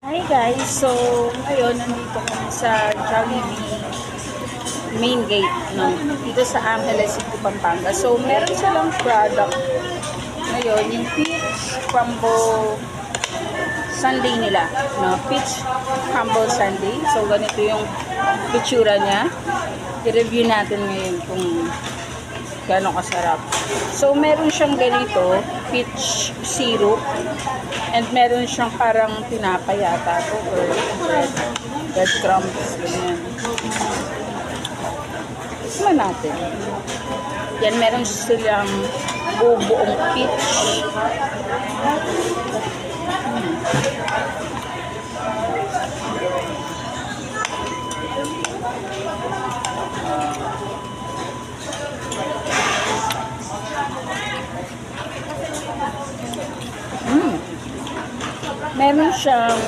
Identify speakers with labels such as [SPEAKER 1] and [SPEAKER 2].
[SPEAKER 1] Hi guys! So, ngayon nandito kami sa Jollibee main gate, no? Dito sa Angeles City, Pampanga. So, meron silang product ngayon, yung peach crumble sundae nila, no? Peach crumble sundae. So, ganito yung itsura niya. I-review natin ngayon kung gano'ng kasarap. So, meron siyang ganito, peach syrup. And meron siyang parang tinapay yata to or breadcrumbs. Ganyan. Tikman natin. Yan, meron silang buong peach. Meron siyang